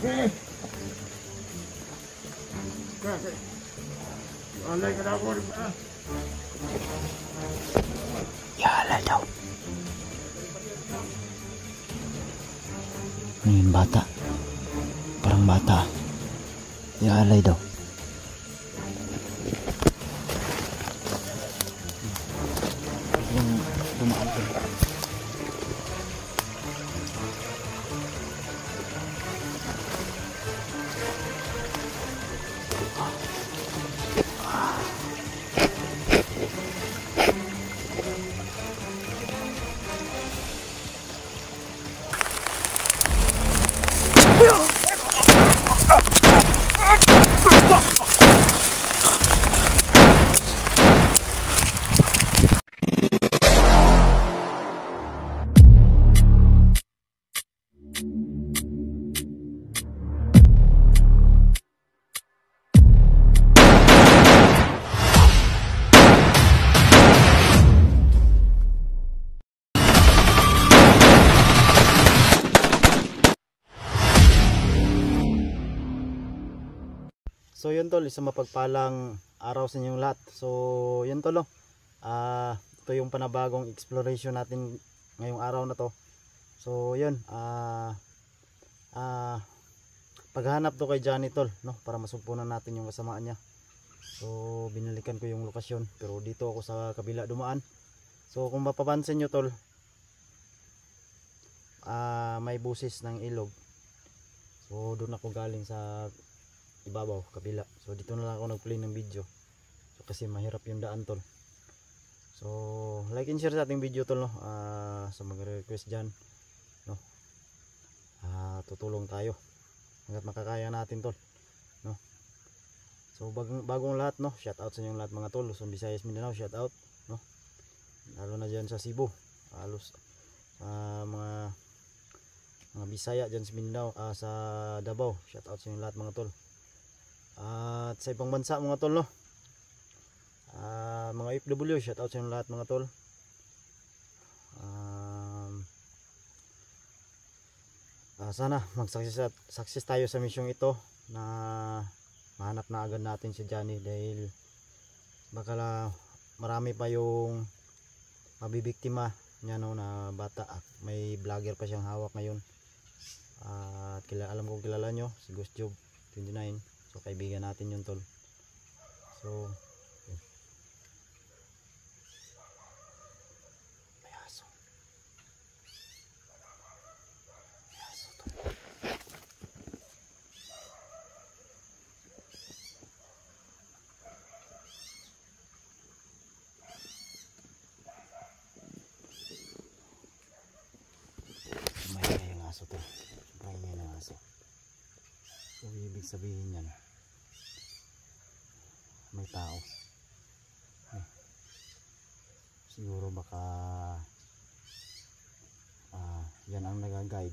Alay ka na po. Yala daw. Ano yun, bata? Parang bata. Yalay daw. Yung dumaan ko. So yun tol, isang mapagpalang araw sa inyong lahat. So yun tol, ito yung panabagong exploration natin ngayong araw na to. So yun, paghanap to kay Johnny tol, no, para masumpunan natin yung kasamaan niya. So binalikan ko yung lokasyon, pero dito ako sa kabila dumaan. So kung mapapansin nyo tol, may busis ng ilog. So doon ako galing sa ibabaw, kabila. So dito na lang ako nag-play ng video. So kasi mahirap yung daan tol. So like and share sa ating video tol, no. Sa mga request dyan, no. Tutulong tayo hanggat makakaya natin tol, no. So bagong lahat, no. Shout out sa inyong lahat mga tol. Luzon, Visayas, Mindanao, shout out, no. Lalo na dyan sa Cebu, halos mga Bisaya dyan sa Mindanao, sa Davao, shout out sa inyong lahat mga tol. At sa ibang bansa mga tol, no, mga FW, shout out sa inyo lahat mga tol. Sana mag-success tayo sa misyong ito, na mahanap na agad natin si Johnny, dahil baka marami pa yung mabibiktima niya, no, na bata. May vlogger pa siyang hawak ngayon, at alam kong kilala nyo si Ghost Job 29. So kaibigan natin yun tol. So yun. May aso. May aso tol. May yung aso tol. May yung aso. So ibig sabihin yan, may tao. Siguro baka yan ang nag-guide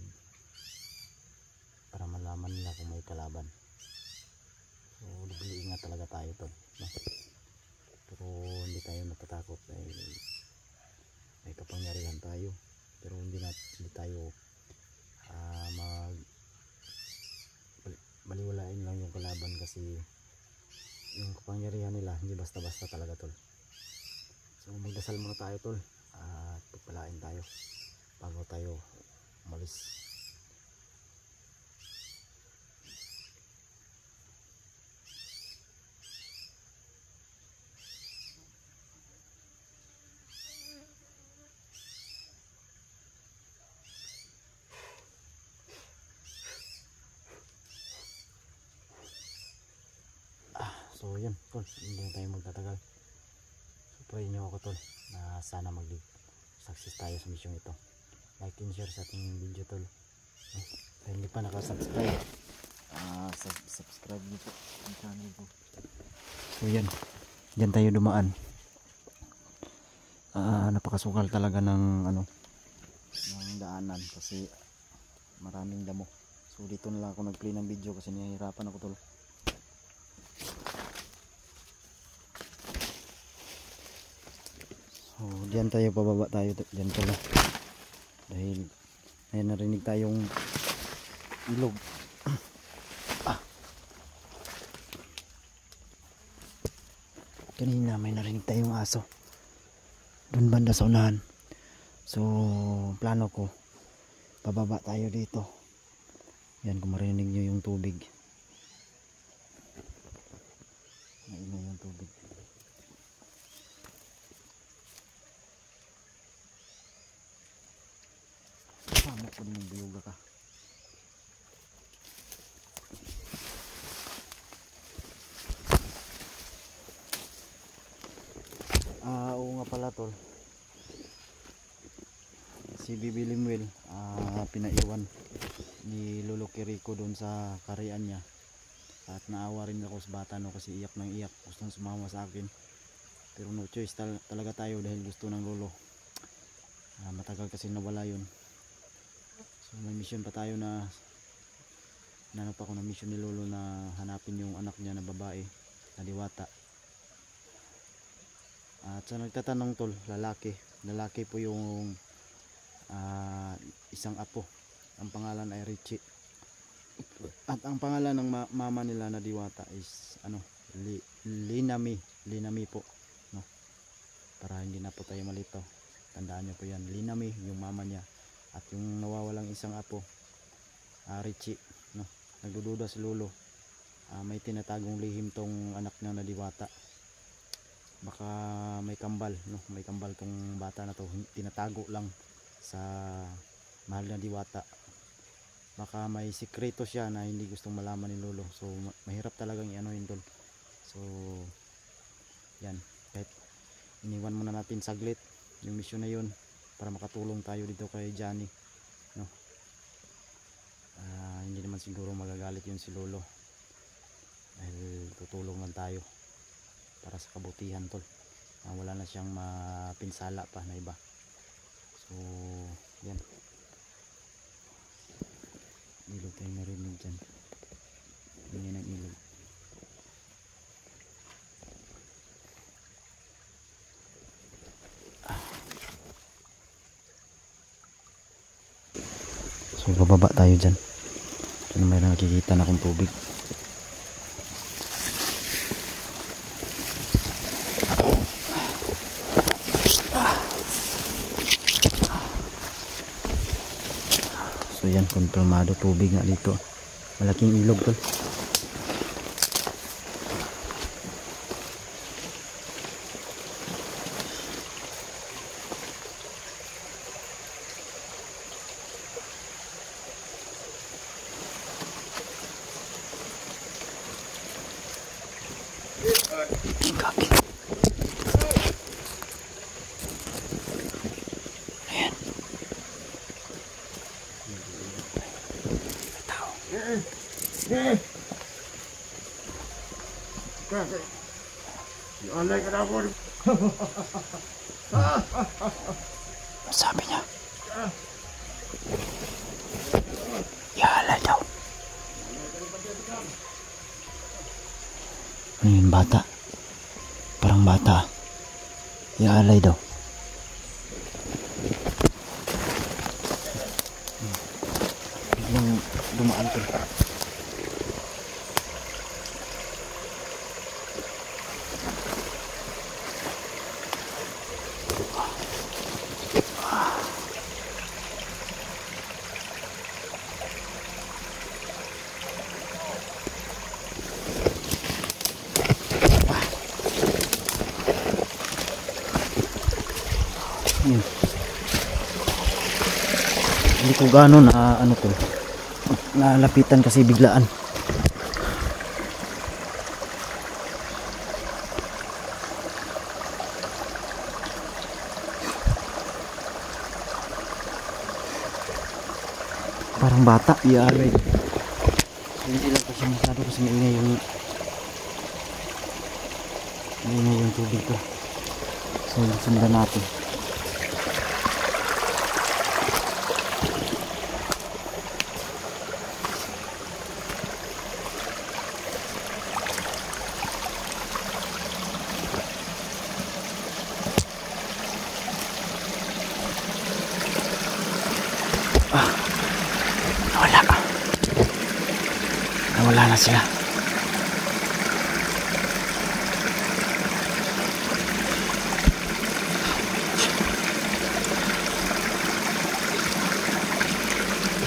para malaman nila kung may kalaban. So ingat talaga tayo tol, no? Pero hindi tayo natatakot dahil may kapangyarihan tayo. Pero hindi tayo maliwalain lang yung kalaban, kasi yung kapangyarihan nila hindi basta-basta talaga tol. So magdasal muna tayo tol, at pagpalain tayo bago tayo umalis. So yun tol, hindi na tayo magtatagal. So pray nyo ako tol, na sana mag-success tayo sa mission ito. Like and share sa ating video tol. Kung hindi pa nakasubscribe, subscribe nyo po ang channel ko. So yan, dyan tayo dumaan. Napakasukal talaga ng ng daanan, kasi maraming damo. So dito na lang ako nag-play ng video kasi nahihirapan ako tol. So diyan tayo, pababa tayo diyan pala, dahil may narinig tayong ilog. Kanina may narinig tayong aso doon banda sa unahan. So plano ko pababa tayo dito. Yan, kung marinig nyo yung tubig, maingay yung tubig. Sama ko din yung biyuga ka. Oo nga pala tol, si Bibi Limuel pinaiwan ni Lolo Kiriko doon sa karian niya, at naawa rin ako sa bata no, kasi iyak ng iyak, gustong sumama sa akin, pero no choice talaga tayo dahil gusto ng lolo. Matagal kasi nawala yun, so may mission pa tayo na nanap ako ng mission ni lolo na hanapin yung anak niya na babae na diwata. At sa nagtatanong tol, lalaki po yung isang apo. Ang pangalan ay Richie. At ang pangalan ng mama nila na diwata is Linami po, no? Para hindi na po tayo malito, tandaan nyo po yan, Linami yung mama niya. At yung nawawalang isang apo, Richie, no? Nagdududa si lolo, may tinatagong lihim tong anak niya na diwata. Baka may kambal, no? May kambal tong bata na to, tinatago lang sa mahal na diwata. Baka may sikreto siya na hindi gustong malaman ni lolo. So mahirap talagang i-ano yun tol. So yan, kahit iniwan muna natin saglit yung mission na yun para makatulong tayo dito kay Johnny, no? Hindi naman siguro magagalit yun si lolo dahil tutulong lang tayo para sa kabutihan tol. Wala na siyang mapinsala pa na iba. So yan, ilog tayo narinig dyan, hindi ng ilog. So bababa tayo dyan, so may nakikita na akong tubig. So yan, kontrolmado tubig nga dito, malaking ilog tol. Alay ka na po. Sabi niya, yala daw. Ano yun, bata? Parang bata. Yalay daw. Biglang dumaan to. Hindi ko gano'n na ano to, nalapitan kasi biglaan. Parang bata, iyalay. Hindi lang kasi masyado kasi maingay yung tubig ko. So sundan natin. Nawala na sila.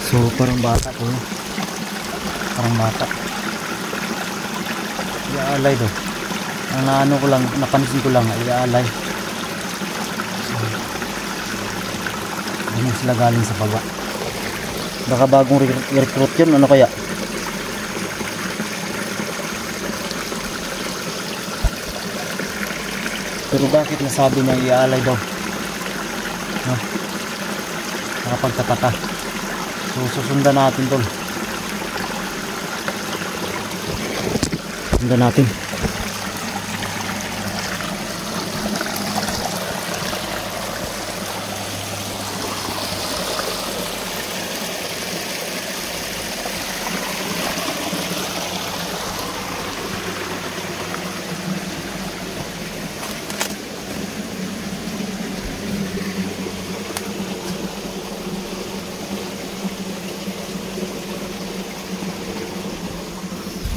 So parang bata to, no? Parang bata. Iaalay do. Ang naano ko lang, napansin ko lang, iaalay. So, hindi sila galing sa baba. Baka bagong recruit yun, ano kaya? Pero bakit nasabi niya iaalay daw? No? Nakapagtataka. So susundan natin tol. Sundan natin.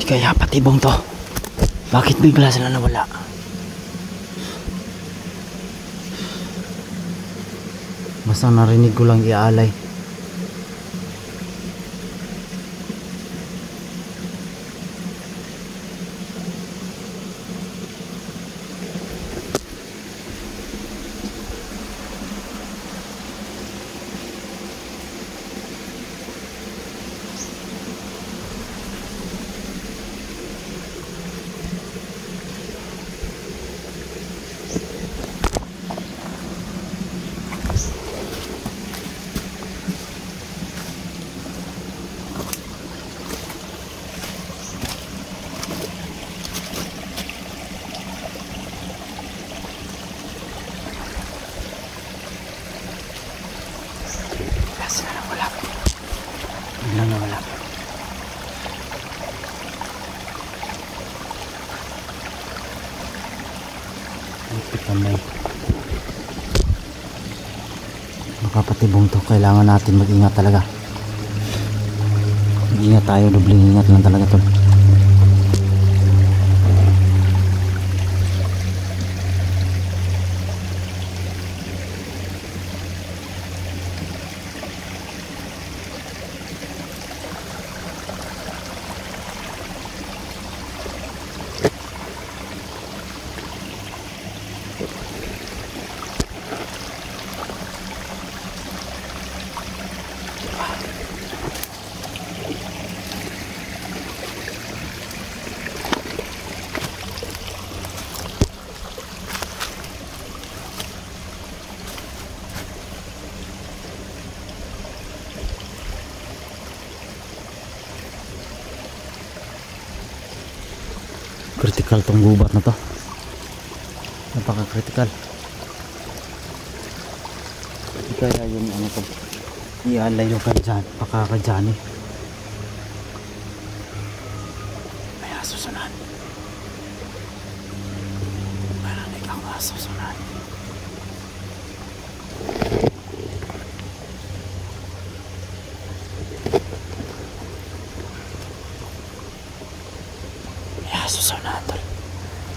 Kaya patibong to. Bakit bigla sila nawala? Basta narinig ko lang iaalay. Biglang nawala. Kamay. Makapatibong to, kailangan natin mag-ingat talaga. Mag-ingat tayo, dobling ingat lang talaga to. Critical tong gubat na to, napaka critical. Kaya yung ano to, ialay yung kadyan, pakakadyan eh. May asusunan, parang ikaw asusunan. Susunod tol.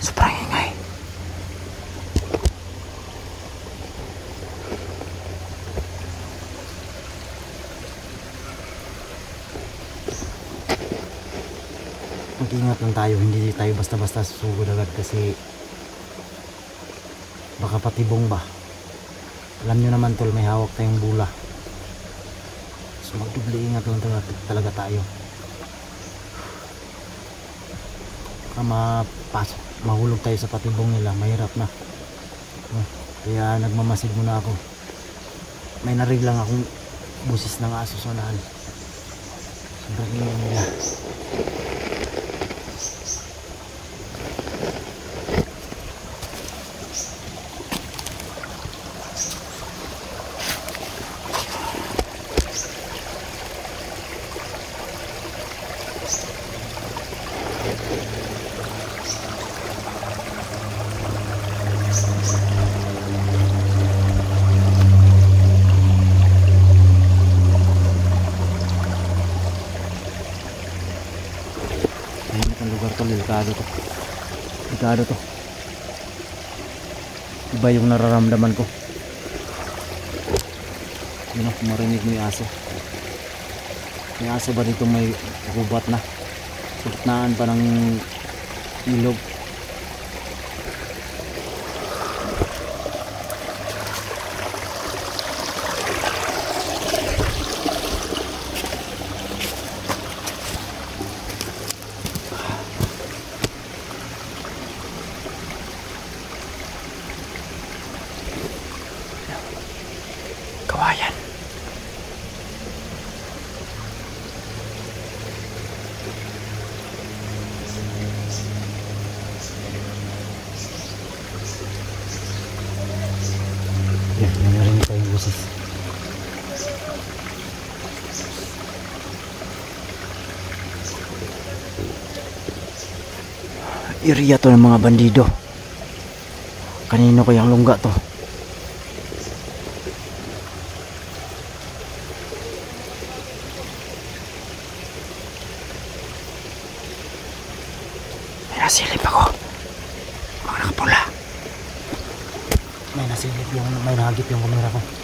Sobrang ingay. Mag-ingat lang tayo, hindi tayo basta-basta susugod agad kasi baka patibong ba. Alam nyo naman tol, may hawak tayong bula. So magdubli ingat lang talaga tayo. Mapasok, mahulog tayo sa patibong nila, mahirap na. Kaya nagmamasid muna ako. May narinig lang akong busis ng aso sa unahan. Sobrang ingay nila. Delikado to. Delikado to. Iba yung nararamdaman ko. Yun ako, marinig mo yung aso. May aso ba dito may gubat na? Sugtnaan pa ng ilog. Kawayan. Yan, narinig tayo yung boses. Area to ng mga bandido. Kanino kayang lungga to? May nasilip ako. Mga nakapula. May nasilip yung, may nahagip yung kamera ko.